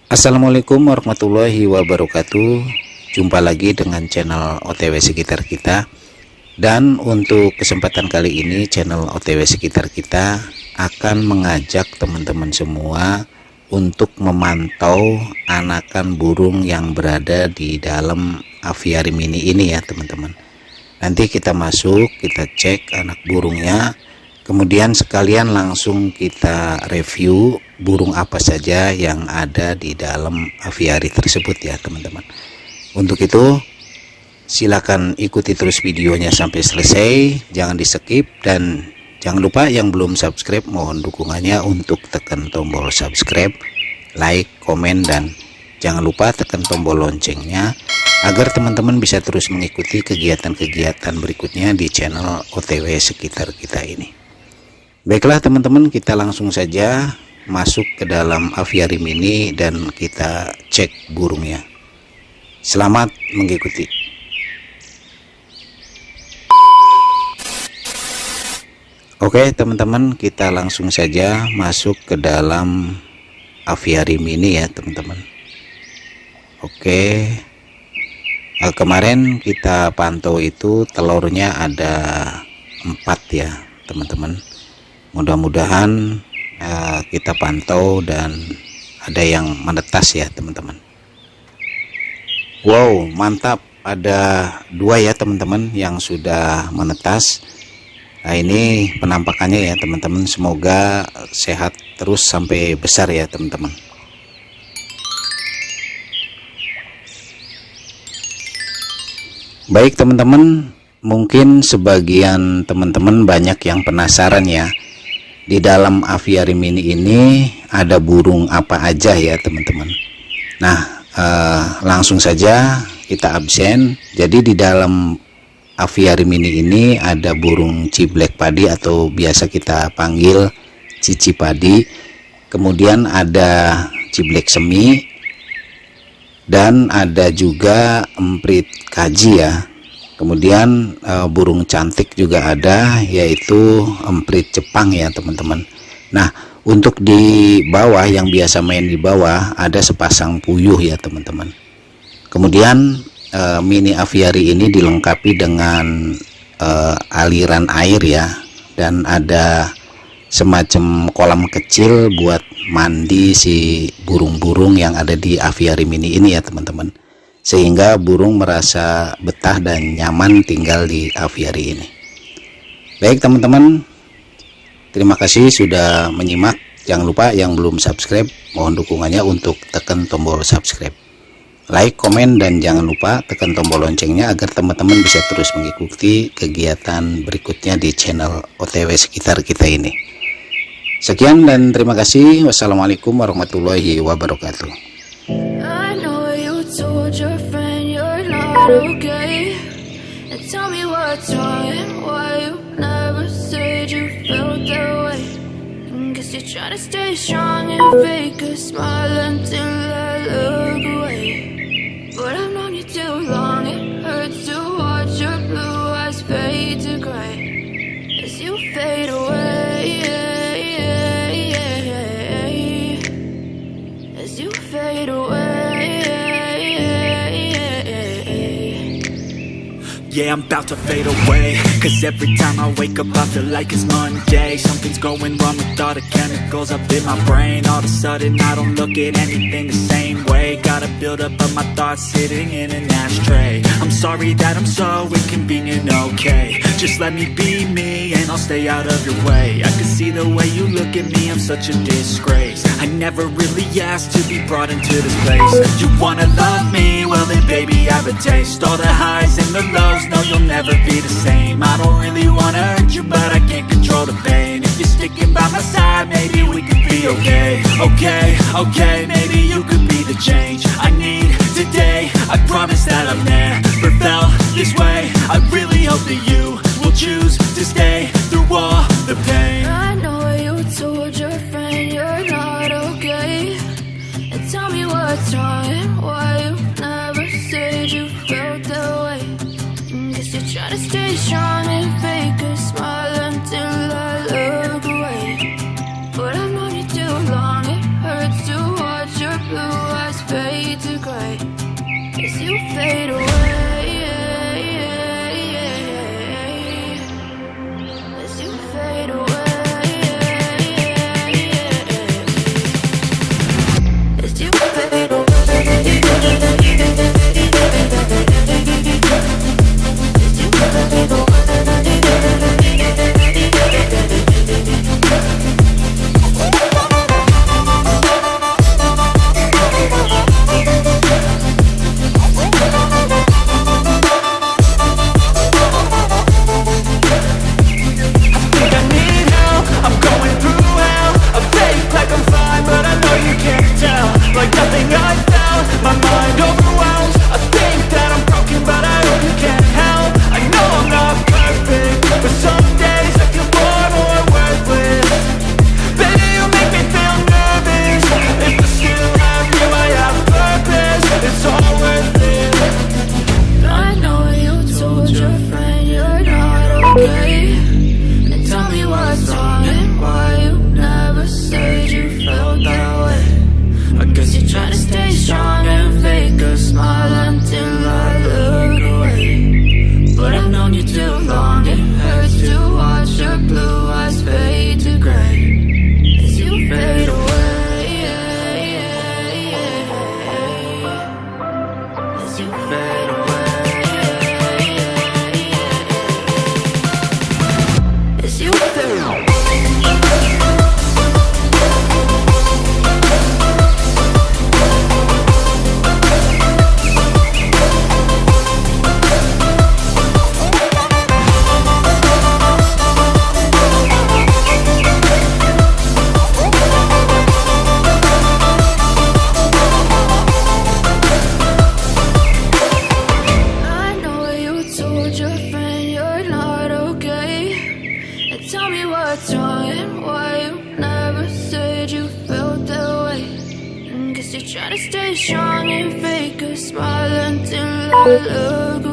Assalamualaikum warahmatullahi wabarakatuh. Jumpa lagi dengan channel OTW sekitar kita. Dan untuk kesempatan kali ini channel OTW sekitar kita akan mengajak teman-teman semua untuk memantau anakan burung yang berada di dalam aviary mini ini ya teman-teman. Nanti kita masuk, kita cek anak burungnya, kemudian sekalian langsung kita review burung apa saja yang ada di dalam aviary tersebut ya teman-teman. Untuk itu silakan ikuti terus videonya sampai selesai, jangan di skip, dan jangan lupa yang belum subscribe mohon dukungannya untuk tekan tombol subscribe, like, komen, dan jangan lupa tekan tombol loncengnya agar teman-teman bisa terus mengikuti kegiatan-kegiatan berikutnya di channel OTW sekitar kita ini. Baiklah teman-teman, kita langsung saja masuk ke dalam aviary mini dan kita cek burungnya. Selamat mengikuti. Oke teman-teman, kita langsung saja masuk ke dalam aviary mini ya teman-teman. Oke, kemarin kita pantau itu telurnya ada 4 ya teman-teman. Mudah-mudahan kita pantau dan ada yang menetas ya teman-teman. Wow, mantap, ada 2 ya teman-teman yang sudah menetas. Nah ini penampakannya ya teman-teman, semoga sehat terus sampai besar ya teman-teman. Baik teman-teman, mungkin sebagian teman-teman banyak yang penasaran ya, di dalam aviary mini ini ada burung apa aja ya teman-teman. Nah langsung saja kita absen. Jadi di dalam aviary mini ini ada burung ciblek padi atau biasa kita panggil cici padi, kemudian ada ciblek semi, dan ada juga emprit kaji ya. Kemudian burung cantik juga ada, yaitu emprit Jepang ya teman-teman. Nah untuk di bawah yang biasa main di bawah ada sepasang puyuh ya teman-teman. Kemudian mini aviary ini dilengkapi dengan aliran air ya, dan ada semacam kolam kecil buat mandi si burung-burung yang ada di aviary mini ini ya teman-teman, sehingga burung merasa betah dan nyaman tinggal di aviary ini. Baik teman-teman, terima kasih sudah menyimak. Jangan lupa yang belum subscribe mohon dukungannya untuk tekan tombol subscribe, like, komen, dan jangan lupa tekan tombol loncengnya agar teman-teman bisa terus mengikuti kegiatan berikutnya di channel OTW sekitar kita ini. Sekian dan terima kasih. Wassalamualaikum warahmatullahi wabarakatuh. Okay, and tell me what's wrong and why you never said you felt that way. Guess you're trying to stay strong and fake a smile until I look away. But I've known you too long, it hurts to watch your blue eyes fade to gray as you fade away, as you fade away. Yeah, I'm about to fade away, cause every time I wake up I feel like it's Monday. Something's going wrong with all the chemicals up in my brain. All of a sudden I don't look at anything the same way. Gotta build up of my thoughts sitting in an ashtray. I'm sorry that I'm so inconvenient, okay. Just let me be me and I'll stay out of your way. I can see the way you look at me, I'm such a disgrace. I never really asked to be brought into this place. You wanna love me? Well then baby I have a taste. All the highs and the lows, no you'll never be the same. I don't really wanna hurt you but I can't control the pain. If you're sticking by my side maybe we could be okay. Okay, maybe you could be the change I need today. I promise that I've never felt this way. I really hope that you will choose to stay through all the pain. I know you told your friend you're not okay, and tell me what's wrong and why you never said you felt that way. Guess you're trying to stay strong and fake a smile until I look away. But I've known you too long, it hurts to watch your blue eyes okay? And tell me what's wrong and why you never said you felt that way. I guess you're trying to stay strong and fake a smile until I look away. But I've known you too long, it hurts to watch your blue eyes fade to gray as you fade away, as you fade away, as you fade away. Try to stay strong and fake a smile until I look